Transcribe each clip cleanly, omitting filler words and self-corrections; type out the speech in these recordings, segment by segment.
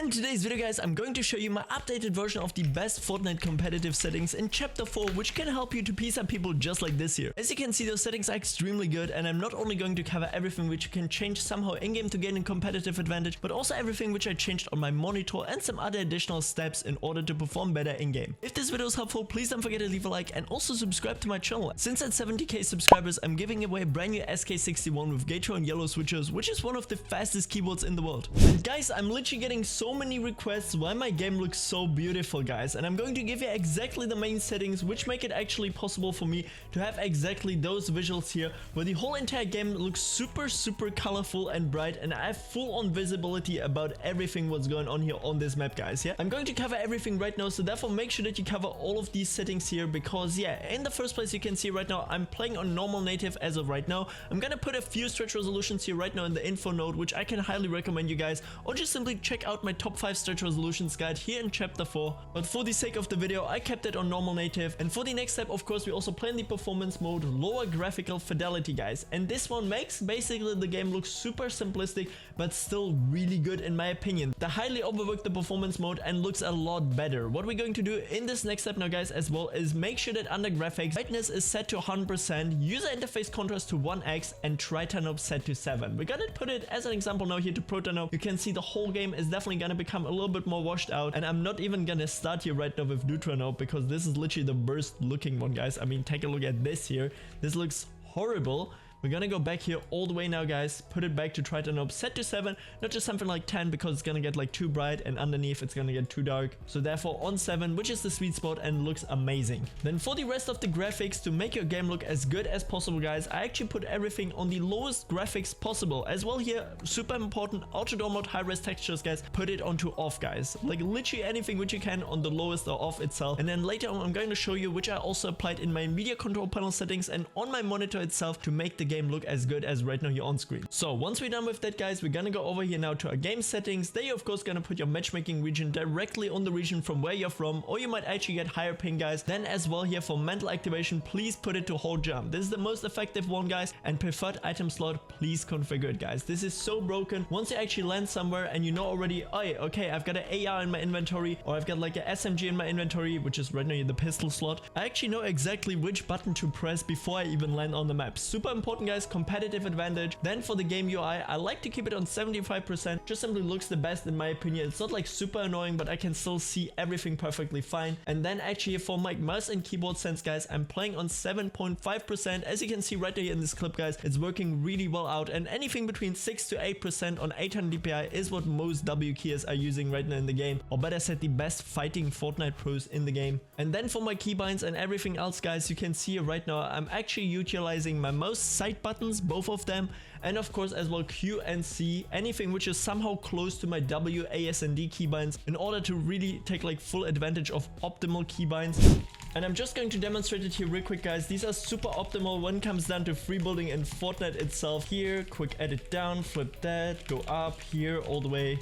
And in today's video guys, I'm going to show you my updated version of the best Fortnite competitive settings in chapter 4, which can help you to piece up people just like this here. As you can see, those settings are extremely good, and I'm not only going to cover everything which you can change somehow in-game to gain a competitive advantage, but also everything which I changed on my monitor and some other additional steps in order to perform better in-game. If this video is helpful, please don't forget to leave a like and also subscribe to my channel. Since at 70k subscribers, I'm giving away a brand new SK61 with gator and yellow switches, which is one of the fastest keyboards in the world. And guys, I'm literally getting so many requests why my game looks so beautiful, guys, and I'm going to give you exactly the main settings which make it actually possible for me to have exactly those visuals here, where the whole entire game looks super colorful and bright, and I have full on visibility about everything what's going on here on this map, guys. Yeah, I'm going to cover everything right now, so therefore make sure that you cover all of these settings here, because yeah, in the first place you can see right now I'm playing on normal native as of right now. I'm gonna put a few stretch resolutions here right now in the info node, which I can highly recommend you guys, or just simply check out my top 5 stretch resolutions guide here in chapter 4. But for the sake of the video, I kept it on normal native. And for the next step, of course, we also play in the performance mode, lower graphical fidelity, guys, and this one makes basically the game look super simplistic but still really good in my opinion. The highly overworked the performance mode and looks a lot better. What we're going to do in this next step now, guys, as well, is make sure that under graphics brightness is set to 100%, user interface contrast to 1x, and tri-tone set to 7. We're gonna put it as an example now here to pro-tone. You can see the whole game is definitely gonna become a little bit more washed out, and I'm not even gonna start here right now with neutral because this is literally the worst looking one, guys. I mean, take a look at this here. This looks horrible. We're gonna go back here all the way now, guys, put it back to tri-tone set to 7, not just something like 10 because it's gonna get like too bright, and underneath it's gonna get too dark. So therefore on 7, which is the sweet spot and looks amazing. Then for the rest of the graphics, to make your game look as good as possible, guys, I actually put everything on the lowest graphics possible. As well here, super important, auto door mode, high res textures, guys, put it onto off, guys. Like literally anything which you can on the lowest or off itself. And then later on I'm going to show you, which I also applied in my Nvidia Control Panel Settings and on my monitor itself, to make the game look as good as right now here on screen. So once we're done with that, guys, we're gonna go over here now to our game settings. There you're of course gonna put your matchmaking region directly on the region from where you're from, or you might actually get higher ping, guys. Then as well here for mental activation, please put it to hold jump. This is the most effective one, guys. And preferred item slot, please configure it, guys. This is so broken. Once you actually land somewhere and you know already, oh yeah, okay, I've got an AR in my inventory, or I've got like a SMG in my inventory, which is right now the pistol slot, I actually know exactly which button to press before I even land on the map. Super important, guys. Competitive advantage. Then for the game UI, I like to keep it on 75%. Just simply looks the best in my opinion. It's not like super annoying, but I can still see everything perfectly fine. And then actually for my mouse and keyboard sense, guys, I'm playing on 7.5%. As you can see right here in this clip, guys, it's working really well out, and anything between 6 to 8% on 800 DPI is what most W keyers are using right now in the game, or better said, the best fighting Fortnite pros in the game. And then for my keybinds and everything else, guys, you can see right now I'm actually utilizing my mouse side buttons, both of them, and of course as well Q and C, anything which is somehow close to my W, A, S, and D keybinds, in order to really take like full advantage of optimal keybinds. And I'm just going to demonstrate it here real quick, guys. These are super optimal when it comes down to free building in Fortnite itself. Here, quick edit down, flip that, go up here all the way.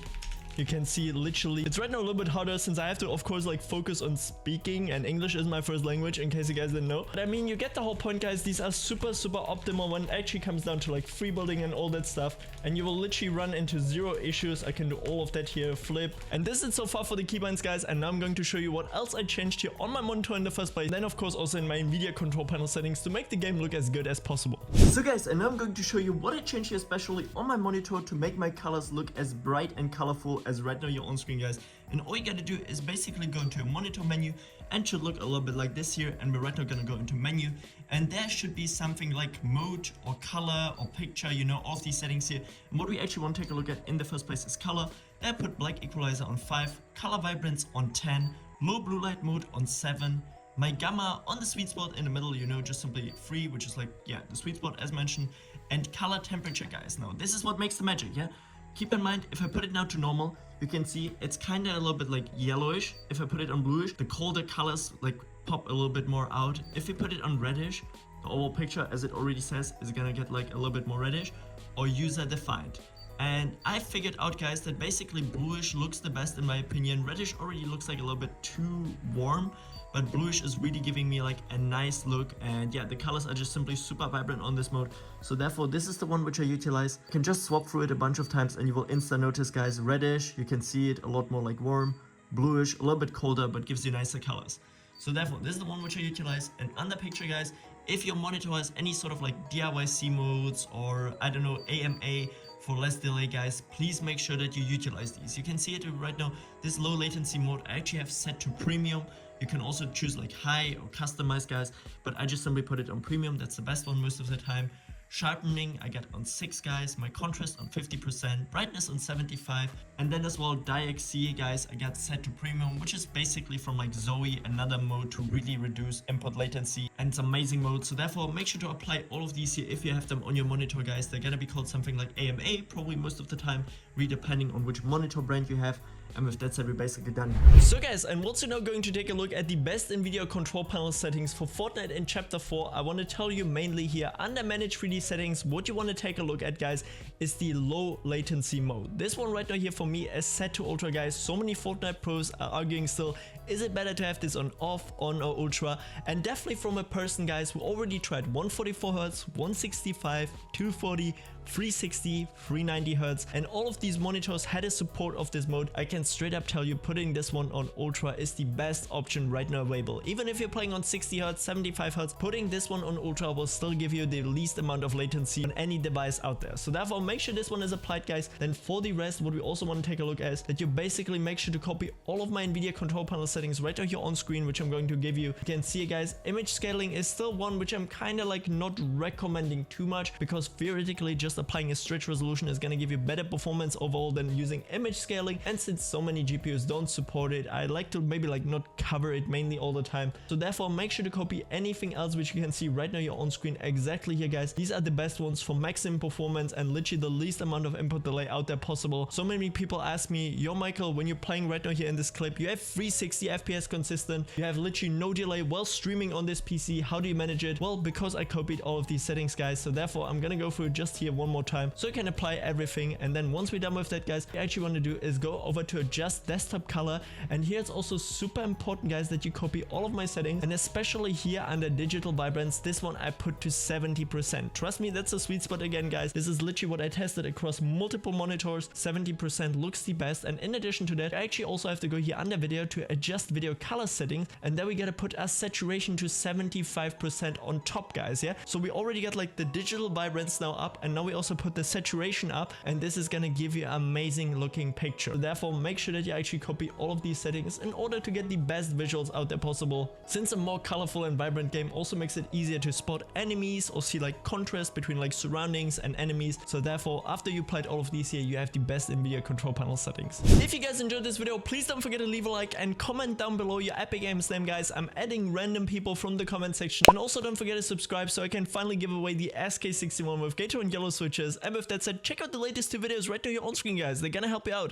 You can see literally, it's right now a little bit harder since I have to of course like focus on speaking, and English is my first language in case you guys didn't know. But I mean, you get the whole point, guys. These are super optimal when it actually comes down to like free building and all that stuff, and you will literally run into zero issues. I can do all of that here, flip. And this is so far for the keybinds, guys, and now I'm going to show you what else I changed here on my monitor in the first place. Then of course also in my Nvidia Control Panel Settings to make the game look as good as possible. So guys, and now I'm going to show you what I changed here especially on my monitor to make my colors look as bright and colorful as right now you're on screen, guys. And all you gotta do is basically go into a monitor menu, and should look a little bit like this here. And we're right now gonna go into menu, and there should be something like mode or color or picture, you know, all of these settings here. And what we actually want to take a look at in the first place is color. There I put black equalizer on 5, color vibrance on 10, low blue light mode on 7, my gamma on the sweet spot in the middle, you know, just simply 3, which is like, yeah, the sweet spot as mentioned, and color temperature, guys. Now this is what makes the magic, yeah? Keep in mind, if I put it now to normal, you can see it's kind of a little bit like yellowish. If I put it on bluish, the colder colors like pop a little bit more out. If we put it on reddish, the overall picture, as it already says, is gonna get like a little bit more reddish or user defined. And I figured out, guys, that basically bluish looks the best in my opinion. Reddish already looks like a little bit too warm, but bluish is really giving me like a nice look. And yeah, the colors are just simply super vibrant on this mode. So therefore, this is the one which I utilize. You can just swap through it a bunch of times and you will insta notice, guys, reddish, you can see it a lot more like warm, bluish, a little bit colder, but gives you nicer colors. So therefore, this is the one which I utilize. And on the picture, guys, if your monitor has any sort of like DIY-C modes or I don't know, AMA for less delay, guys, please make sure that you utilize these. You can see it right now, this low latency mode I actually have set to premium. You can also choose like high or customize, guys, but I just simply put it on premium. That's the best one most of the time. Sharpening I got on 6, guys, my contrast on 50%, brightness on 75, and then as well DiXC, guys, I got set to premium, which is basically from like Zoe, another mode to really reduce input latency, and it's amazing mode. So therefore, make sure to apply all of these here if you have them on your monitor, guys. They're gonna be called something like AMA probably most of the time, really depending on which monitor brand you have. And with that said, we're basically done. So guys, and once you're now going to take a look at the best Nvidia control panel settings for Fortnite in chapter 4, I want to tell you mainly here under manage 3D settings, what you want to take a look at, guys, is the low latency mode. This one right now here for me is set to ultra, guys. So many Fortnite pros are arguing still, is it better to have this on off, on, or ultra? And definitely from a person, guys, who already tried 144 Hz, 165, 240, 360, 390 Hz, and all of these monitors had a support of this mode. I can straight up tell you putting this one on ultra is the best option right now available. Even if you're playing on 60 Hz, 75 Hz, putting this one on ultra will still give you the least amount of latency on any device out there. So therefore, make sure this one is applied, guys. Then for the rest, what we also want to take a look at is that you basically make sure to copy all of my Nvidia control panel settings right here on screen, which I'm going to give you. You can see, guys, image scaling is still one which I'm kind of like not recommending too much, because theoretically just applying a stretch resolution is going to give you better performance overall than using image scaling. And since so many GPUs don't support it, I like to maybe like not cover it mainly all the time. So therefore, make sure to copy anything else which you can see right now here on screen exactly here, guys. These are the best ones for maximum performance and literally the least amount of input delay out there possible. So many people ask me, yo Michael, when you're playing right now here in this clip, you have 360 FPS consistent, you have literally no delay while streaming on this PC, how do you manage it? Well, because I copied all of these settings, guys. So therefore, I'm gonna go through it just here one more time so you can apply everything. And then once we're done with that, guys, what you actually want to do is go over to adjust desktop color. And here it's also super important, guys, that you copy all of my settings, and especially here under digital vibrance, this one I put to 70%. Trust me, that's a sweet spot again, guys. This is literally what I tested across multiple monitors. 70% looks the best. And in addition to that, I actually also have to go here under video to adjust video color settings, and then we gotta put our saturation to 75% on top, guys. Yeah, so we already got like the digital vibrance now up, and now we also put the saturation up, and this is gonna give you an amazing looking picture. Therefore, make sure that you actually copy all of these settings in order to get the best visuals out there possible. Since a more colorful and vibrant game also makes it easier to spot enemies or see like contrast between like surroundings and enemies. So therefore, after you applied all of these here, you have the best Nvidia control panel settings. If you guys enjoyed this video, please don't forget to leave a like and comment down below your Epic Games name, guys. I'm adding random people from the comment section. And also don't forget to subscribe so I can finally give away the SK61 with Gator and yellow switches. And with that said, check out the latest 2 videos right now here on screen, guys. They're gonna help you out.